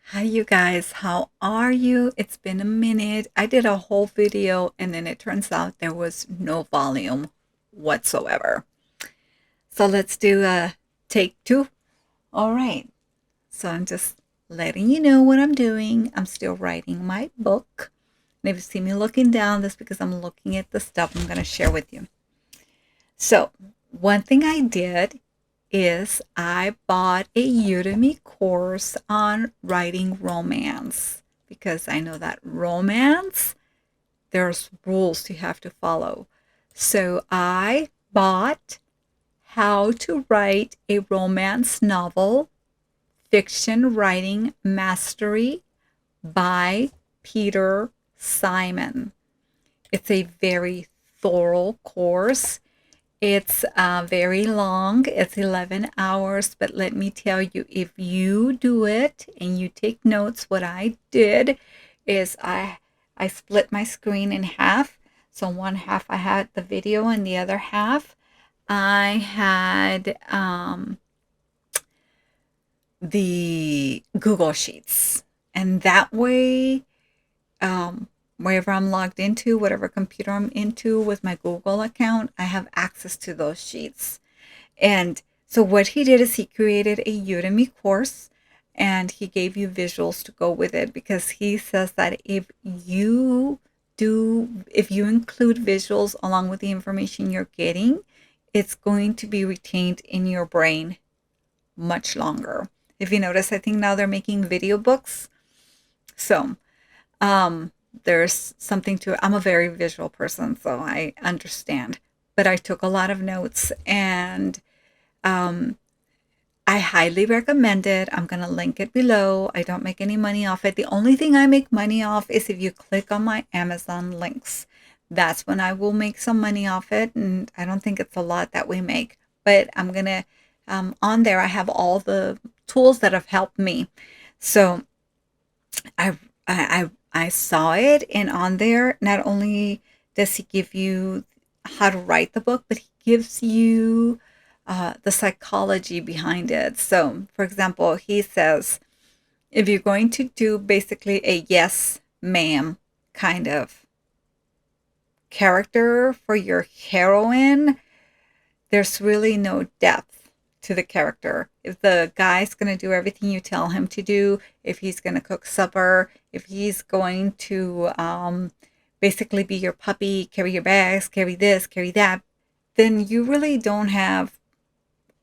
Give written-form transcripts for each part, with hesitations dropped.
Hi, you guys. How are you? It's been a minute. I did a whole video and then it turns out there was no volume whatsoever. So let's do a take two. All right. So I'm just letting you know what I'm doing. I'm still writing my book. And if you see me looking down, that's because I'm looking at the stuff I'm going to share with you. So, one thing I did is I bought a Udemy course on writing romance because I know that romance, there's rules you have to follow. So, I bought How to Write a Romance Novel Fiction Writing Mastery by Peter Simon. It's a very thorough course. It's very long. It's 11 hours. But let me tell you, if you do it and you take notes, what I did is I split my screen in half. So one half I had the video and the other half I had the Google Sheets. And that way, wherever I'm logged into, whatever computer I'm into with my Google account, I have access to those sheets. And so what he did is he created a Udemy course and he gave you visuals to go with it because he says that if you include visuals along with the information you're getting, it's going to be retained in your brain much longer. If you notice, I think now they're making video books. So um, there's something to it. I'm a very visual person, so I understand. But I took a lot of notes and um, I highly recommend it. I'm going to link it below. I don't make any money off it. The only thing I make money off is if you click on my Amazon links. That's when I will make some money off it. And I don't think it's a lot that we make. But I'm going to, on there, I have all the tools that have helped me. So I, I saw it, and on there, not only does he give you how to write the book, but he gives you the psychology behind it. So, for example, he says if you're going to do basically a yes, ma'am kind of character for your heroine, there's really no depth to the character. If the guy's going to do everything you tell him to do, if he's going to cook supper, if he's going to basically be your puppy, carry your bags, carry this, carry that, then you really don't have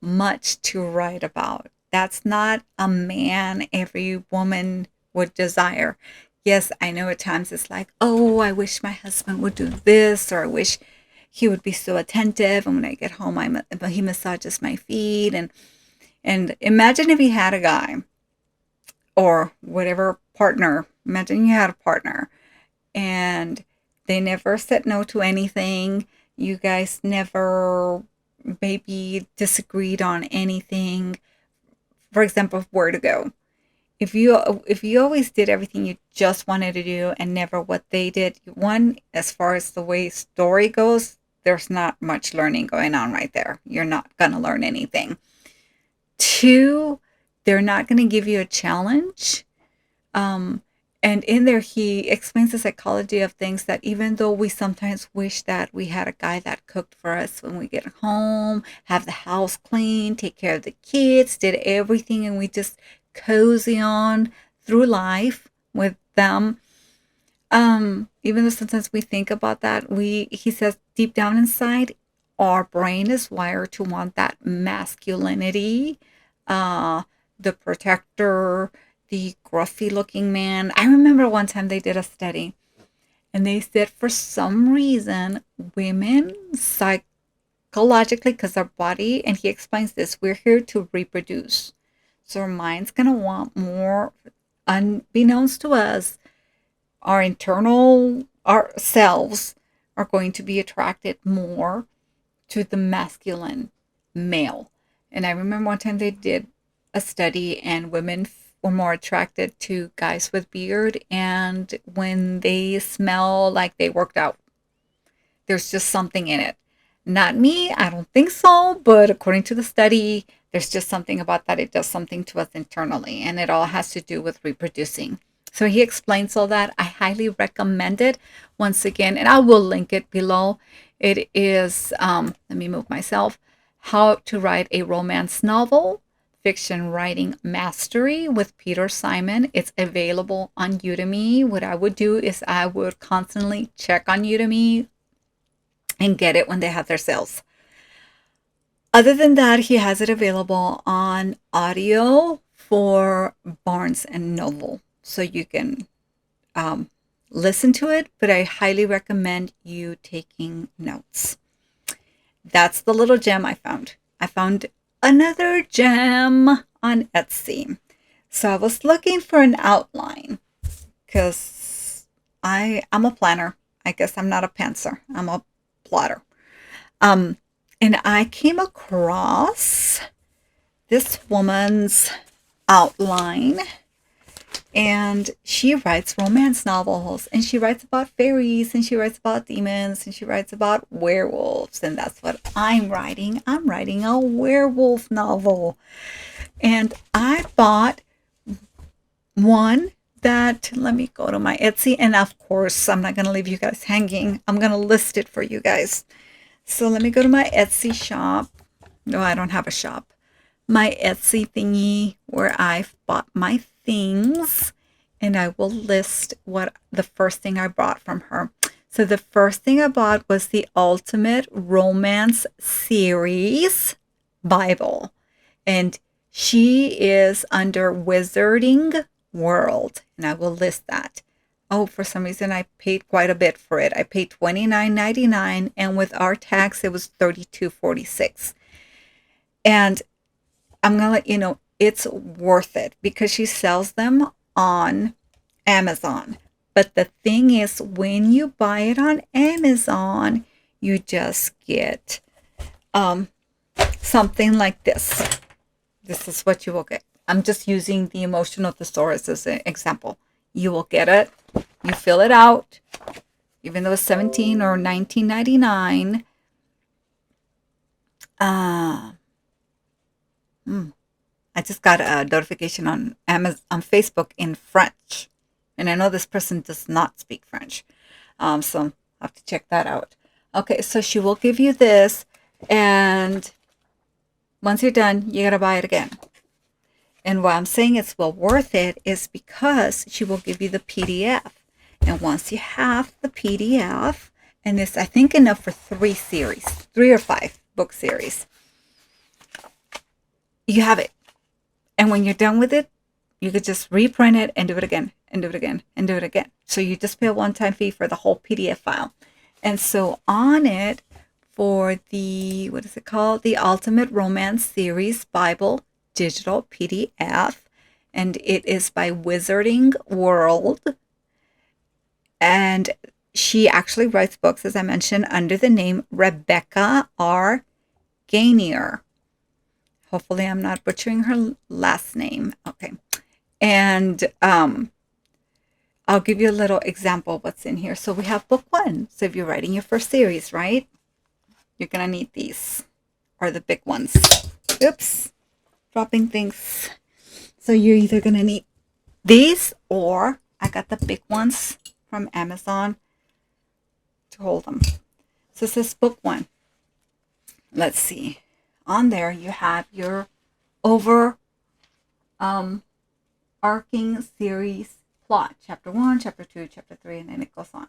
much to write about. That's not a man every woman would desire. Yes, I know at times it's like, oh, I wish my husband would do this, or I wish he would be so attentive. And when I get home, he massages my feet. And imagine if he had a guy or whatever partner. Imagine you had a partner and they never said no to anything. You guys never maybe disagreed on anything. For example, where to go. If you always did everything you just wanted to do and never what they did, one, as far as the way story goes, there's not much learning going on right there. You're not going to learn anything. Two, they're not going to give you a challenge. Um, and in there, he explains the psychology of things that even though we sometimes wish that we had a guy that cooked for us when we get home, have the house clean, take care of the kids, did everything, and we just cozy on through life with them. Even though sometimes we think about that, he says deep down inside, our brain is wired to want that masculinity, uh, the protector, the gruffy looking man. I remember one time they did a study and they said for some reason women psychologically, because our body, and he explains this, we're here to reproduce. So our mind's gonna want more, unbeknownst to us, our internal ourselves are going to be attracted more to the masculine male. And I remember one time they did a study and women were more attracted to guys with beard and when they smell like they worked out. There's just something in it. Not me, I don't think so, but according to the study, there's just something about that. It does something to us internally, and it all has to do with reproducing. So he explains all that. I highly recommend it once again, and I will link it below. It is, let me move myself, How to Write a Romance Novel, Fiction Writing Mastery with Peter Simon. It's available on Udemy. What I would do is I would constantly check on Udemy and get it when they have their sales. Other than that, he has it available on audio for Barnes and Noble. So you can listen to it, but I highly recommend you taking notes. That's the little gem I found. I found another gem on Etsy. So I was looking for an outline because I'm a planner. I guess I'm not a pantser. I'm a plotter. And I came across this woman's outline, and she writes romance novels, and she writes about fairies, and she writes about demons, and she writes about werewolves, and that's what I'm writing. I'm writing a werewolf novel. And I bought one that, let me go to my Etsy, and of course, I'm not going to leave you guys hanging. I'm going to list it for you guys. So let me go to my Etsy shop. No, I don't have a shop. My Etsy thingy where I've bought my things, and I will list what the first thing I bought from her. So the first thing I bought was the Ultimate Romance Series Bible, and she is under Wizarding World, and I will list that. Oh, for some reason I paid quite a bit for it. I paid $29.99, and with our tax it was $32.46. And I'm gonna let you know it's worth it because she sells them on Amazon. But the thing is, when you buy it on Amazon, you just get something like this. This is what you will get. I'm just using the Emotional Thesaurus as an example. You will get it. You fill it out, even though it's $17 or $19.99. I just got a notification on Amazon, on Facebook in French, and I know this person does not speak French, so I'll have to check that out. Okay, so she will give you this, and once you're done, you gotta buy it again. And why I'm saying it's well worth it is because she will give you the PDF. And once you have the PDF, and it's, I think, enough for 3 or 5 book series, you have it. And when you're done with it, you could just reprint it and do it again, and do it again, and do it again. So you just pay a one-time fee for the whole PDF file. And so on it, for the, what is it called? The Ultimate Romance Series Bible digital PDF, and it is by Wizarding World, and she actually writes books, as I mentioned, under the name Rebecca R. Gainier. Hopefully I'm not butchering her last name. Okay. And I'll give you a little example of what's in here. So we have book 1. So if you're writing your first series, right, you're going to need these, or the big ones. Oops. Dropping things. So you're either going to need these, or I got the big ones from Amazon to hold them. So this is book 1. Let's see. On there you have your overarching series plot. Chapter 1, Chapter 2, Chapter 3, and then it goes on.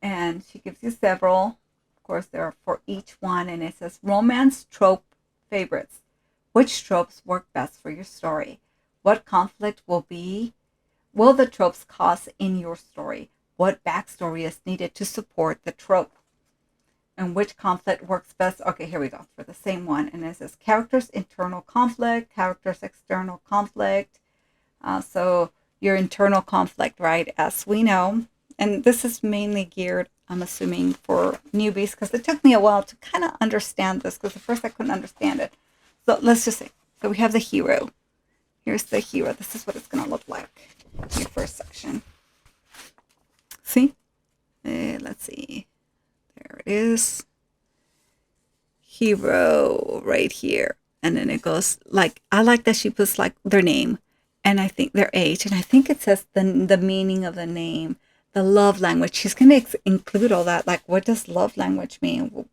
And she gives you several. Of course, there are for each one. And it says romance trope favorites. Which tropes work best for your story? What conflict will the tropes cause in your story? What backstory is needed to support the trope? And which conflict works best? Okay, here we go for the same one. And it says characters' internal conflict, characters' external conflict. So your internal conflict, right, as we know. And this is mainly geared, I'm assuming, for newbies, because it took me a while to kind of understand this, because at first I couldn't understand it. So let's just say, so we have the hero. Here's the hero. This is what it's going to look like in your first section. See? Let's see. There it is. hero right here. And then it goes like, I like that she puts like their name and I think their age. And I think it says the meaning of the name, the love language. She's going to include all that. Like, what does love language mean?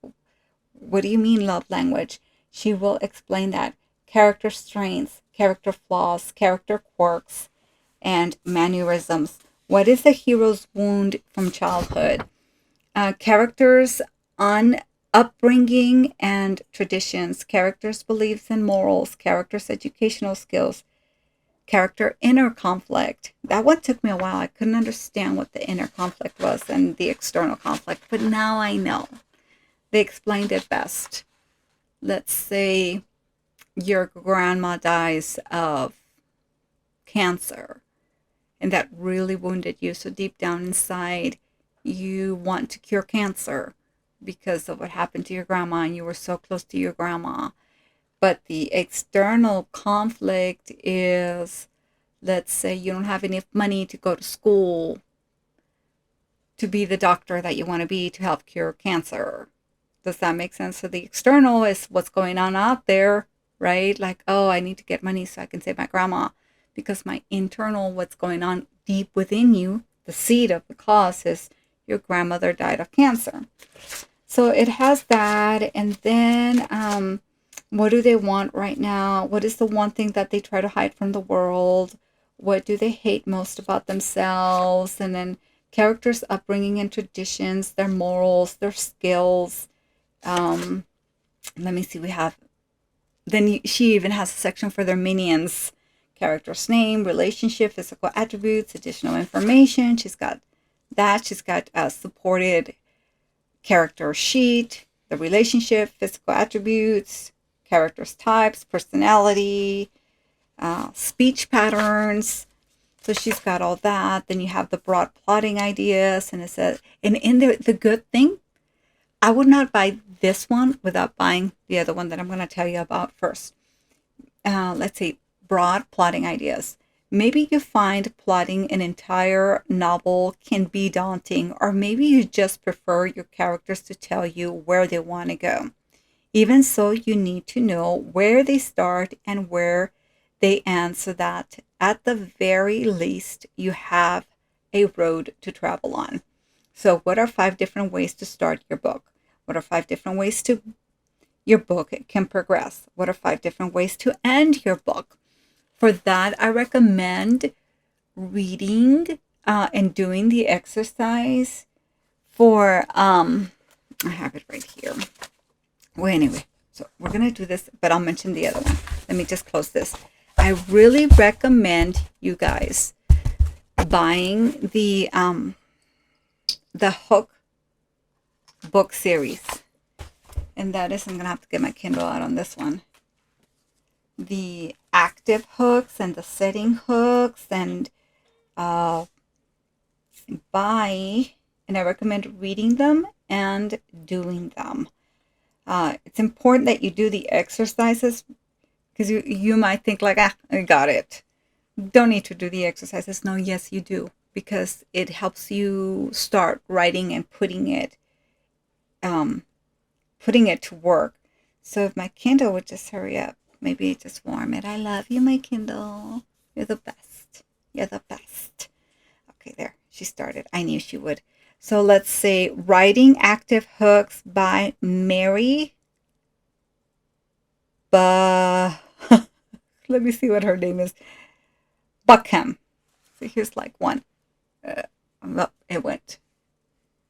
What do you mean love language? She will explain that. Character strengths, character flaws, character quirks, and mannerisms. What is the hero's wound from childhood? Characters on upbringing and traditions, characters' beliefs and morals, characters' educational skills, character inner conflict. That one took me a while. I couldn't understand what the inner conflict was and the external conflict, but now I know. They explained it best. Let's say your grandma dies of cancer and that really wounded you. So deep down inside, you want to cure cancer because of what happened to your grandma and you were so close to your grandma. But the external conflict is, let's say you don't have enough money to go to school to be the doctor that you want to be to help cure cancer. Does that make sense? So the external is what's going on out there, right? Like, oh, I need to get money so I can save my grandma. Because my internal, what's going on deep within you, the seed of the cause is your grandmother died of cancer. So it has that. And then what do they want right now? What is the one thing that they try to hide from the world? What do they hate most about themselves? And then characters' upbringing and traditions, their morals, their skills. Let me see, we have, then she even has a section for their minions. Character's name, relationship, physical attributes, additional information. She's got that. She's got a supported character sheet, the relationship, physical attributes, characters types, personality, speech patterns. So she's got all that. Then you have the broad plotting ideas. And it says, and in the good thing, I would not buy this one without buying the other one that I'm going to tell you about first. Let's see. Broad plotting ideas. Maybe you find plotting an entire novel can be daunting, or maybe you just prefer your characters to tell you where they want to go. Even so, you need to know where they start and where they end so that at the very least you have a road to travel on. So what are 5 different ways to start your book? What are 5 different ways to your book can progress? What are 5 different ways to end your book? For that, I recommend reading and doing the exercise for, I have it right here. Well, anyway, so we're going to do this, but I'll mention the other one. Let me just close this. I really recommend you guys buying the Hook book series. And that is, I'm going to have to get my Kindle out on this one. The active hooks and the setting hooks, and I recommend reading them and doing them. It's important that you do the exercises because you might think like, I got it. Don't need to do the exercises. No, yes, you do, because it helps you start writing and putting it to work. So if my Kindle would just hurry up. Maybe just warm it. I love you, my Kindle. You're the best. You're the best. Okay, there. She started. I knew she would. So let's say Writing Active Hooks by Mary. Let me see what her name is. Buckham. So here's like one. It went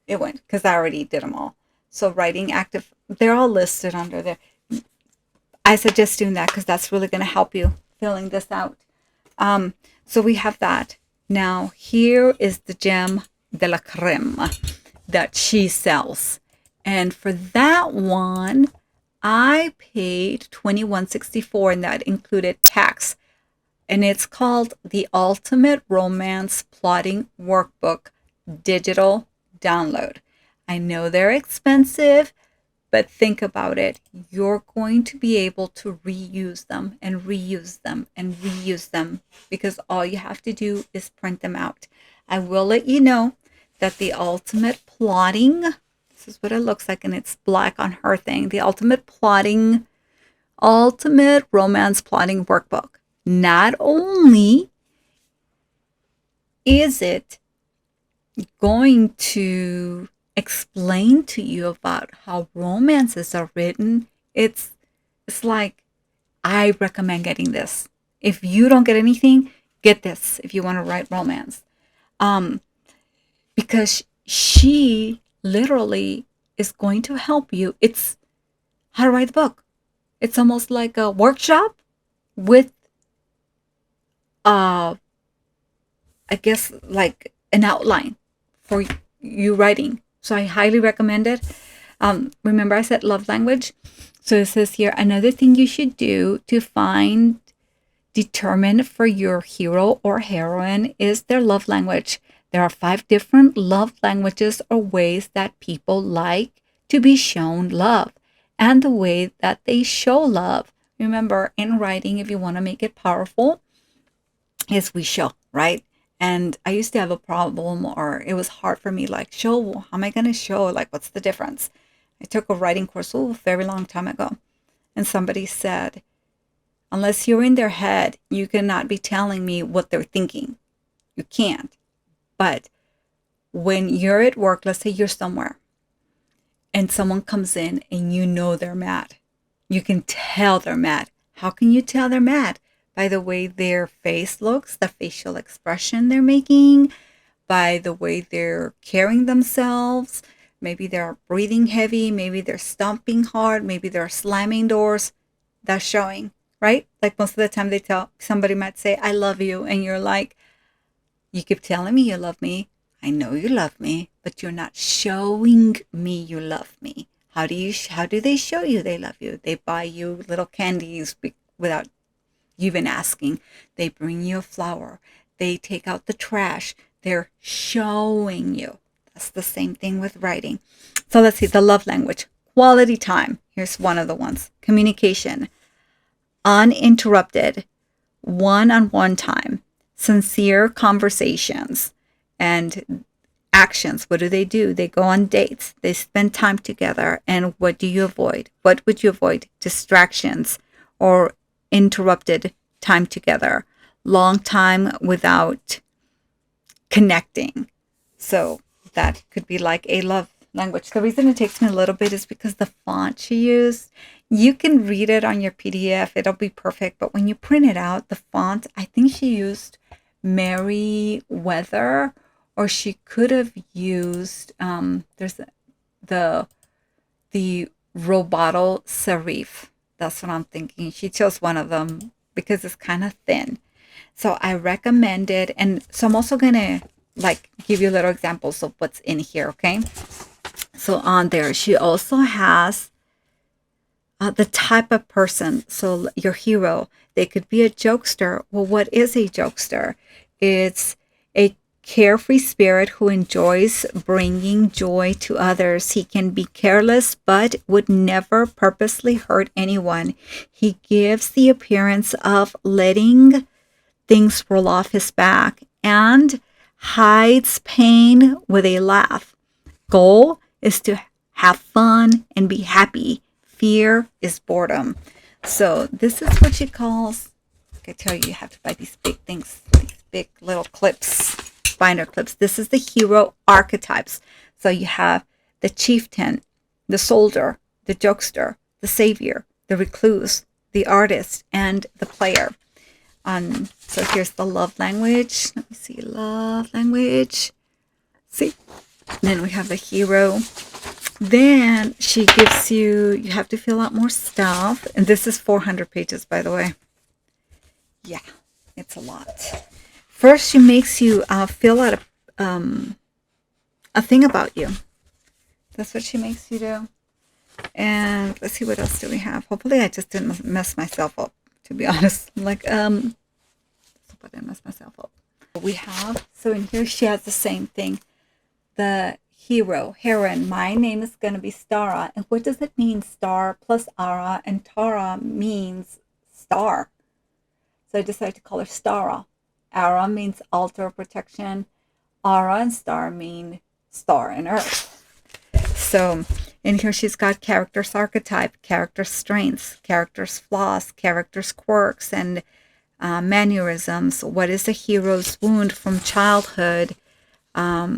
because I already did them all. So Writing Active. They're all listed under there. I suggest doing that because that's really going to help you filling this out. So we have that. Now, here is the gem de la creme that she sells. And for that one, I paid $21.64, and that included tax. And it's called The Ultimate Romance Plotting Workbook Digital Download. I know they're expensive, but think about it. You're going to be able to reuse them and reuse them and reuse them because all you have to do is print them out. I will let you know that the Ultimate Plotting This is what it looks like, and it's black on her thing. The ultimate romance plotting workbook. Not only is it going to explain to you about how romances are written, it's like, I recommend getting this. If you don't get anything, get this if you want to write romance. Because she literally is going to help you. It's how to write the book. It's almost like a workshop with, I guess, like an outline for you writing. So I highly recommend it. Remember I said love language? So it says here, another thing you should do to determine for your hero or heroine is their love language. There are 5 different love languages or ways that people like to be shown love, and the way that they show love. Remember, in writing, if you want to make it powerful, is we show, right? And I used to have a problem, or it was hard for me, like, show, how am I going to show? Like, what's the difference? I took a writing course a very long time ago, and somebody said, unless you're in their head, you cannot be telling me what they're thinking. You can't. But when you're at work, let's say you're somewhere, and someone comes in and you know they're mad. You can tell they're mad. How can you tell they're mad? By the way their face looks, the facial expression they're making, by the way they're carrying themselves. Maybe they're breathing heavy. Maybe they're stomping hard. Maybe they're slamming doors. That's showing, right? Like most of the time somebody might say, I love you. And you're like, you keep telling me you love me. I know you love me, but you're not showing me you love me. How do they show you they love you? They buy you little candies without you even asking. They bring you a flower. They take out the trash. They're showing you. That's the same thing with writing. So let's see, the love language. Quality time. Here's one of the ones. Communication. Uninterrupted. One-on-one time. Sincere conversations. And actions. What do? They go on dates. They spend time together. And what do you avoid? What would you avoid? Distractions or interrupted time together. Long time without connecting. So that could be like a love language. The reason it takes me a little bit is because the font she used, you can read it on your PDF. It'll be perfect. But when you print it out, the font, I think she used Merriweather, or she could have used, there's the Roboto Serif. That's what I'm thinking. She chose one of them because it's kind of thin. So I recommend it. And so I'm also going to like give you little examples of what's in here, okay? So on there, she also has the type of person. So your hero, they could be a jokester. Well, what is a jokester? It's a carefree spirit who enjoys bringing joy to others. He can be careless, but would never purposely hurt anyone. He gives the appearance of letting things roll off his back and hides pain with a laugh. Goal is to have fun and be happy. Fear is boredom. So this is what she calls, I tell you, you have to buy these big things, these big little clips, binder clips. This is the hero archetypes. So you have the chieftain, the soldier, the jokester, the savior, the recluse, the artist, and the player. So here's the love language. Let me see, love language. See? Then we have the hero. Then she gives you have to fill out more stuff. And this is 400 pages, by the way. Yeah, it's a lot. First, she makes you fill out a thing about you. That's what she makes you do. And let's see, what else do we have? Hopefully I just didn't mess myself up, to be honest. Like, I didn't mess myself up. We have, so in here she has the same thing. The hero, heroine, my name is going to be Stara. And what does it mean, star plus Ara? And Tara means star. So I decided to call her Stara. Ara means altar protection. Ara and star mean star and earth. So, and here she's got character's archetype, character's strengths, character's flaws, character's quirks, and mannerisms. What is the hero's wound from childhood? Let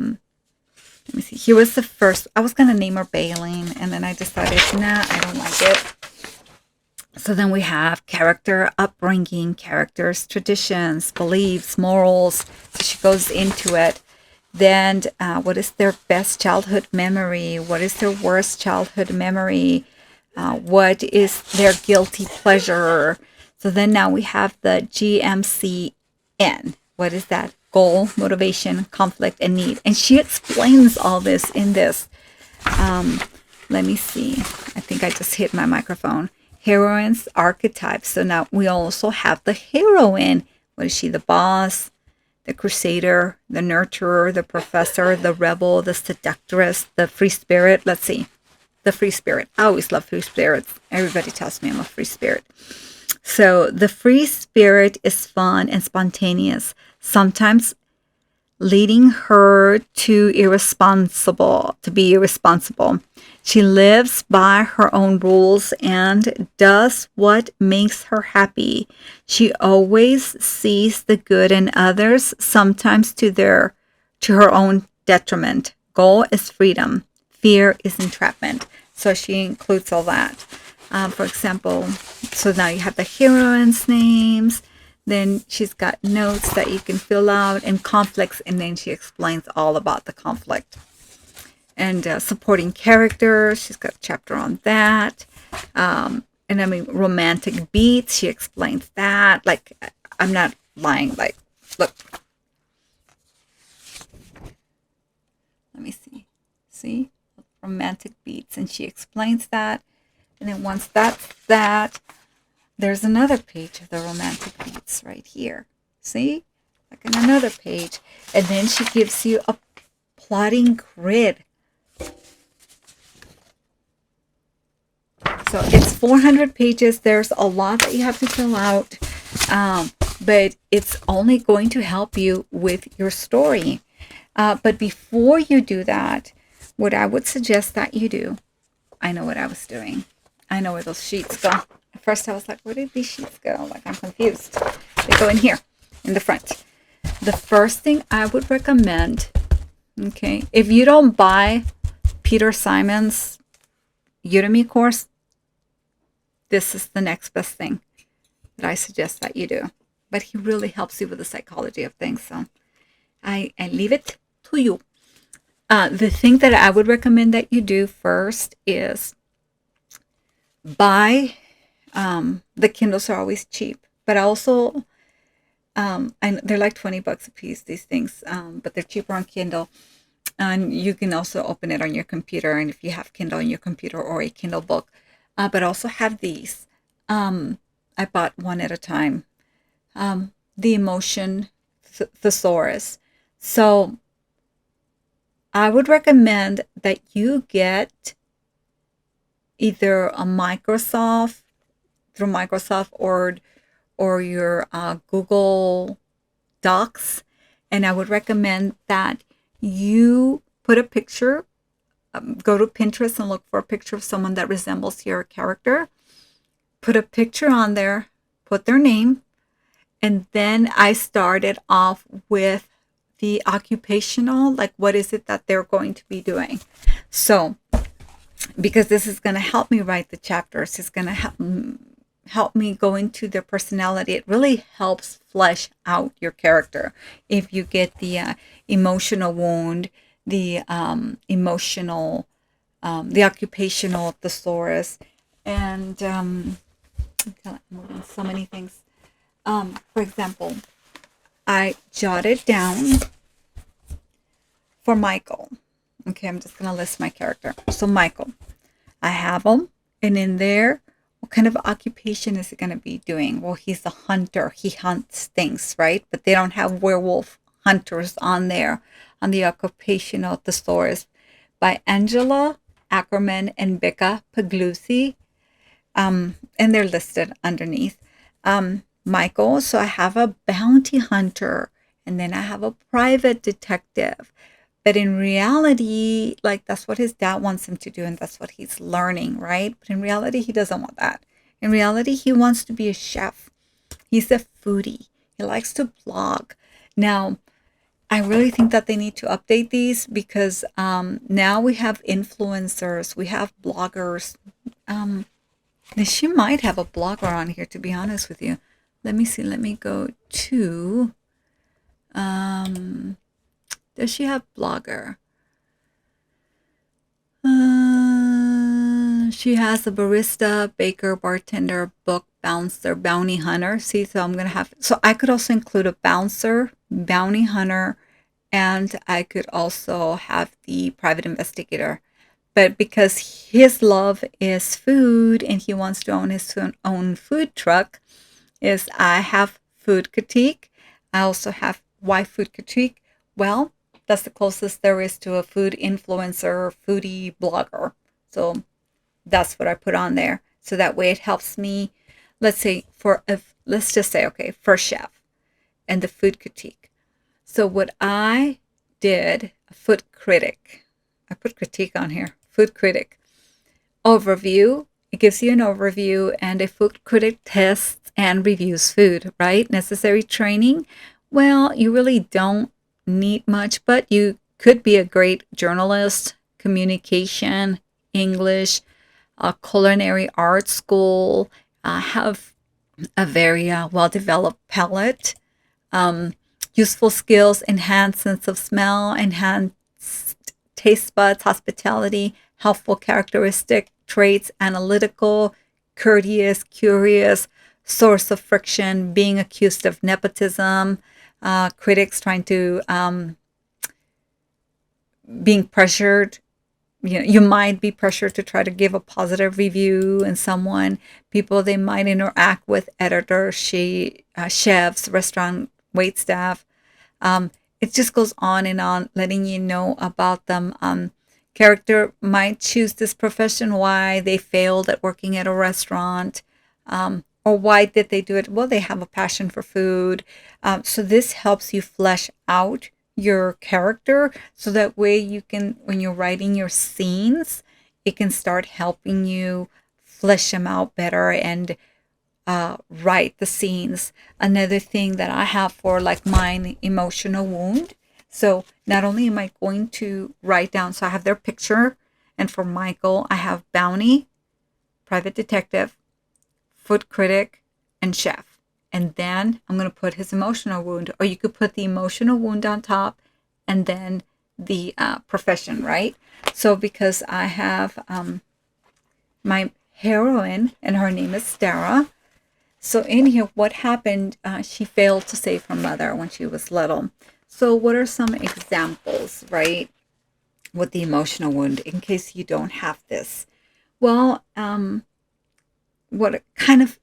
me see. Here was the first. I was going to name her Baleen, and then I decided, nah, I don't like it. So then we have character upbringing, characters, traditions, beliefs, morals. So she goes into it. Then what is their best childhood memory? What is their worst childhood memory? What is their guilty pleasure? So then now we have the GMCN. What is that? Goal, motivation, conflict, and need. And she explains all this in this. Let me see. I think I just hit my microphone. Heroine's archetypes. So now we also have the heroine. What is she? The boss, the crusader, the nurturer, the professor, the rebel, the seductress, the free spirit. Let's see. The free spirit. I always love free spirits. Everybody tells me I'm a free spirit. So the free spirit is fun and spontaneous, sometimes leading her to be irresponsible. She lives by her own rules and does what makes her happy. She always sees the good in others, sometimes to her own detriment. Goal is freedom. Fear is entrapment. So she includes all that. For example, so now you have the heroines' names. Then she's got notes that you can fill out and conflicts. And then she explains all about the conflict. And supporting characters. She's got a chapter on that. And I mean, romantic beats. She explains that. Like, I'm not lying. Like, look. Let me see. See? Romantic beats. And she explains that. And then once that's that, there's another page of the romantic beats right here. See? Like in another page. And then she gives you a plotting grid. So it's 400 pages. There's a lot that you have to fill out. But it's only going to help you with your story. But before you do that, what I would suggest that you do, I know what I was doing. I know where those sheets go. At first I was like, where did these sheets go? Like, I'm confused. They go in here, in the front. The first thing I would recommend, okay, if you don't buy Peter Simon's Udemy course, this is the next best thing that I suggest that you do. But he really helps you with the psychology of things. So I leave it to you. The thing that I would recommend that you do first is buy, the Kindles are always cheap, but also, and they're like $20 a piece, these things, but they're cheaper on Kindle. And you can also open it on your computer. And if you have Kindle on your computer or a Kindle book, but also have these. I bought one at a time. The Emotion Thesaurus. So I would recommend that you get either a Microsoft, through Microsoft, or your Google Docs. And I would recommend that you put a picture, go to Pinterest and look for a picture of someone that resembles your character. Put a picture on there, put their name, and then I started off with the occupational, like what is it that they're going to be doing. So, because this is going to help me write the chapters, it's going to help me go into their personality. It really helps flesh out your character. If you get the emotional wound, the emotional, the occupational thesaurus, and I'm moving so many things. For example, I jotted down for Michael. Okay, I'm just going to list my character. So Michael, I have him, and in there, what kind of occupation is he going to be doing? Well, he's a hunter. He hunts things, right? But they don't have werewolf hunters on there, on the occupational thesaurus by Angela Ackerman and Becca Puglisi. And they're listed underneath. Michael, so I have a bounty hunter, and then I have a private detective. But in reality, like that's what his dad wants him to do, and that's what he's learning, right? But in reality, he doesn't want that. In reality, he wants to be a chef. He's a foodie. He likes to blog. Now, I really think that they need to update these because now we have influencers, we have bloggers. Um, she might have a blogger on here, to be honest with you. Let me see. Let me go to. Does she have blogger? She has a barista, baker, bartender, book, bouncer, bounty hunter. See, so I'm going to have. So I could also include a bouncer, bounty hunter, and I could also have the private investigator. But because his love is food and he wants to own his own food truck, is I have food critique. I also have why food critique. Well, that's the closest there is to a food influencer, foodie blogger. So that's what I put on there. So that way it helps me. Let's say let's just say, okay, for chef and the food critique. So what I did, a food critic. I put critique on here. Food critic. Overview. It gives you an overview, and a food critic tests and reviews food, right? Necessary training. Well, you really don't need much, but you could be a great journalist, communication, English, culinary arts school, have a very well-developed palate, useful skills, enhanced sense of smell, enhanced taste buds, hospitality, helpful characteristic traits, analytical, courteous, curious, source of friction, being accused of nepotism, critics trying to, being pressured. You might be pressured to try to give a positive review in someone. People they might interact with, editors, chefs, restaurant wait staff. It just goes on and on, letting you know about them. Character might choose this profession, why they failed at working at a restaurant, or why did they do it? Well, they have a passion for food. So this helps you flesh out your character, so that way you can, when you're writing your scenes, it can start helping you flesh them out better and write the scenes. Another thing that I have for like mine, emotional wound. So not only am I going to write down, so I have their picture, and for Michael, I have bounty, private detective, food critic, and chef. And then I'm going to put his emotional wound, or you could put the emotional wound on top and then the profession, right? So because I have my heroine, and her name is Stara. So in here, what happened? She failed to save her mother when she was little. So what are some examples, right, with the emotional wound, in case you don't have this? Well, what kind of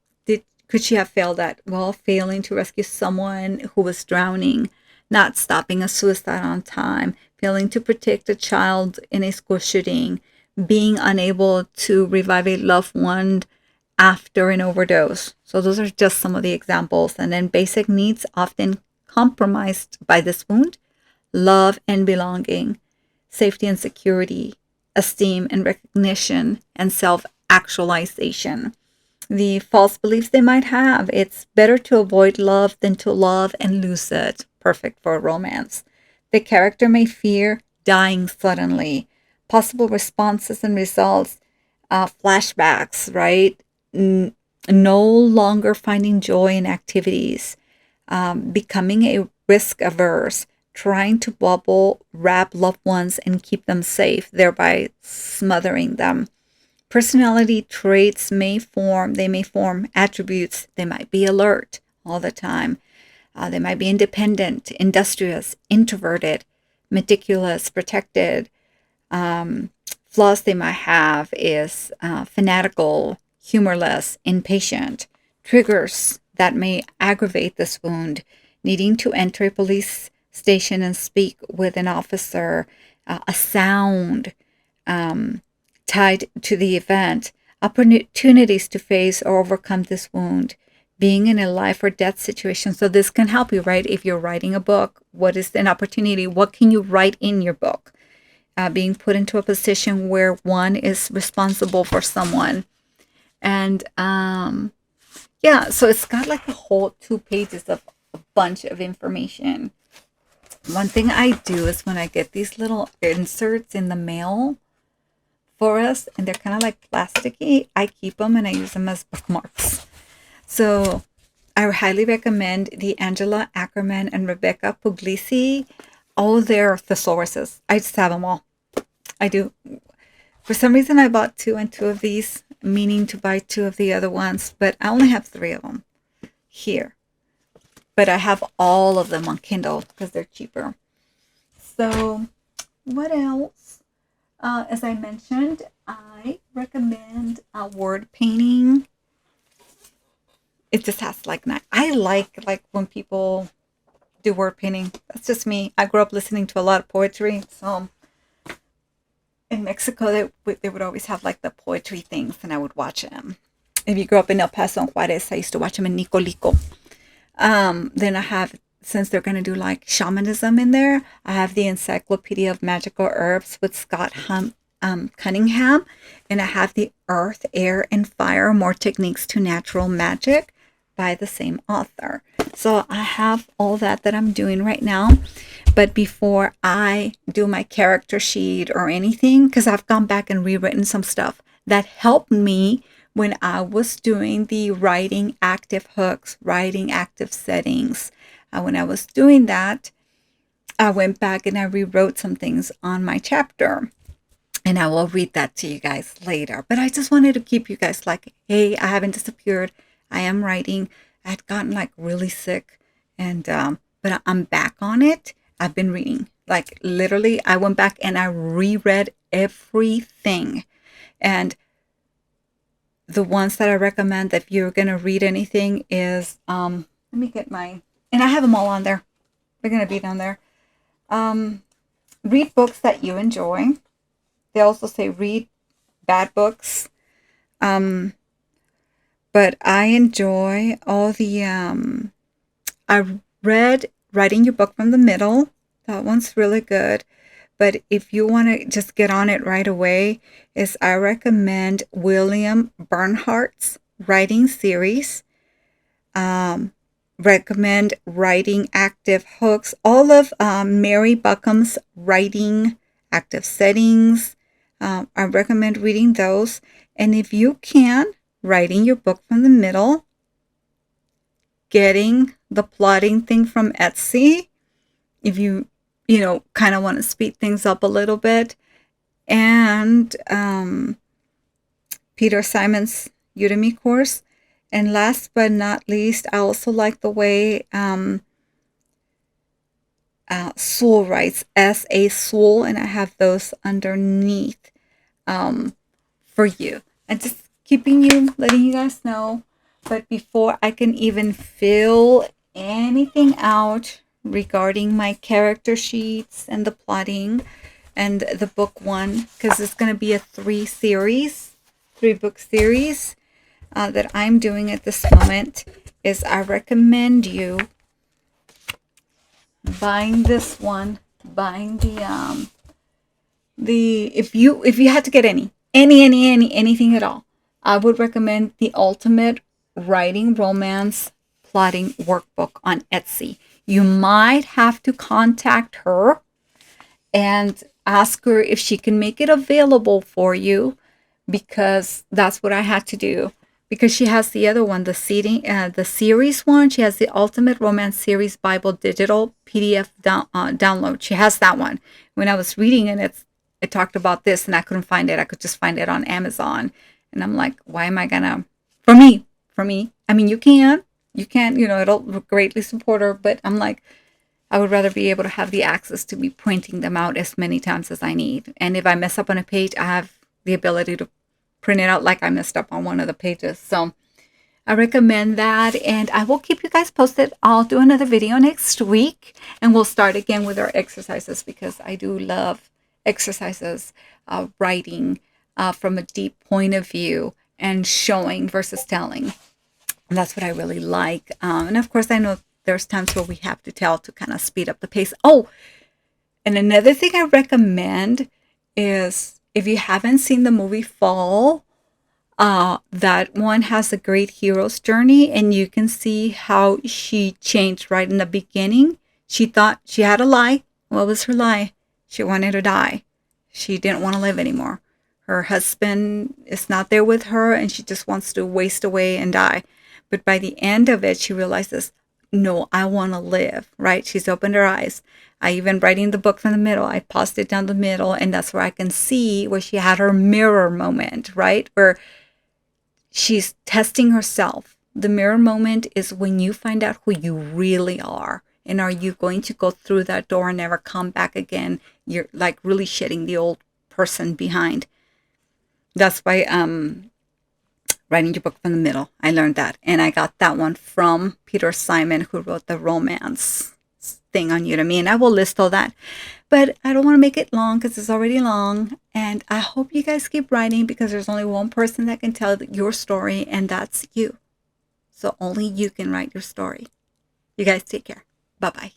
could she have failed at? Well, failing to rescue someone who was drowning, not stopping a suicide on time, failing to protect a child in a school shooting, being unable to revive a loved one after an overdose. So those are just some of the examples. And then basic needs often compromised by this wound: love and belonging, safety and security, esteem and recognition, and self-actualization. The false beliefs they might have: it's better to avoid love than to love and lose it. Perfect for romance. The character may fear dying suddenly. Possible responses and results: flashbacks, right? No longer finding joy in activities, becoming a risk averse, trying to bubble wrap loved ones and keep them safe, thereby smothering them. Personality traits may form attributes. They might be alert all the time. They might be independent, industrious, introverted, meticulous, protected. Flaws they might have is fanatical, humorless, impatient. Triggers that may aggravate this wound: needing to enter a police station and speak with an officer, a sound tied to the event, opportunities to face or overcome this wound, being in a life or death situation. So this can help you, right? If you're writing a book, what is an opportunity? What can you write in your book? Being put into a position where one is responsible for someone. And yeah, so it's got like a whole 2 pages of a bunch of information. One thing I do is when I get these little inserts in the mail for us, and they're kind of like plasticky, I keep them and I use them as bookmarks. So I highly recommend the Angela Ackerman and Rebecca Puglisi. All their thesauruses. I just have them all. I do. For some reason, I bought 2 and 2 of these, meaning to buy 2 of the other ones, but I only have 3 of them here. But I have all of them on Kindle because they're cheaper. So what else? As I mentioned, I recommend word painting. It just has like, I like when people do word painting. That's just me. I grew up listening to a lot of poetry. So in Mexico, they would always have like the poetry things, and I would watch them. If you grew up in El Paso and Juarez, I used to watch them in Nicolico. Then I have, since they're going to do like shamanism in there, I have the Encyclopedia of Magical Herbs with Scott Cunningham, and I have the Earth, Air, and Fire, More Techniques to Natural Magic by the same author. So I have all that I'm doing right now. But before I do my character sheet or anything, because I've gone back and rewritten some stuff that helped me when I was doing the writing active hooks, writing active settings. When I was doing that, I went back and I rewrote some things on my chapter. And I will read that to you guys later. But I just wanted to keep you guys like, hey, I haven't disappeared. I am writing. I had gotten like really sick, and but I'm back on it. I've been reading. Like literally, I went back and I reread everything. And the ones that I recommend that if you're gonna read anything is let me get my, and I have them all on there. They're gonna be down there. Read books that you enjoy. They also say read bad books. But I enjoy all the, I read Writing Your Book from the Middle. That one's really good. But if you want to just get on it right away, I recommend William Bernhardt's writing series. Recommend Writing Active Hooks. All of Mary Buckham's writing active settings. I recommend reading those. And if you can, writing your book from the middle, getting the plotting thing from Etsy, if you kind of want to speed things up a little bit, and Peter Simon's Udemy course. And last but not least, I also like the way Soule writes, S.A. Soule, and I have those underneath for you. And just letting you guys know. But before I can even fill anything out regarding my character sheets and the plotting and the book 1, because it's going to be a 3-book series that I'm doing at this moment, is I recommend you buying this one, buying if you had to get anything at all, I would recommend the Ultimate Writing Romance Plotting Workbook on Etsy. You might have to contact her and ask her if she can make it available for you, because that's what I had to do. Because she has the other one, the series one. She has the Ultimate Romance Series Bible Digital PDF download. She has that one. When I was reading it, it talked about this, and I couldn't find it. I could just find it on Amazon. And I'm like, why am I gonna, for me, I mean, you can, it'll greatly support her, but I'm like, I would rather be able to have the access to be printing them out as many times as I need. And if I mess up on a page, I have the ability to print it out like I messed up on one of the pages. So I recommend that, and I will keep you guys posted. I'll do another video next week, and we'll start again with our exercises, because I do love exercises, writing from a deep point of view, and showing versus telling. And that's what I really like. And of course, I know there's times where we have to tell to kind of speed up the pace. Oh, and another thing I recommend is if you haven't seen the movie Fall, that one has a great hero's journey, and you can see how she changed right in the beginning. She thought she had a lie. What was her lie? She wanted to die. She didn't want to live anymore. Her husband is not there with her, and she just wants to waste away and die. But by the end of it, she realizes, no, I want to live, right? She's opened her eyes. I even writing the book from the middle, I paused it down the middle, and that's where I can see where she had her mirror moment, right? Where she's testing herself. The mirror moment is when you find out who you really are. And are you going to go through that door and never come back again? You're like really shedding the old person behind. That's why writing your book from the middle, I learned that. And I got that one from Peter Simon, who wrote the romance thing on Udemy. And I will list all that. But I don't want to make it long because it's already long. And I hope you guys keep writing, because there's only one person that can tell your story, and that's you. So only you can write your story. You guys take care. Bye-bye.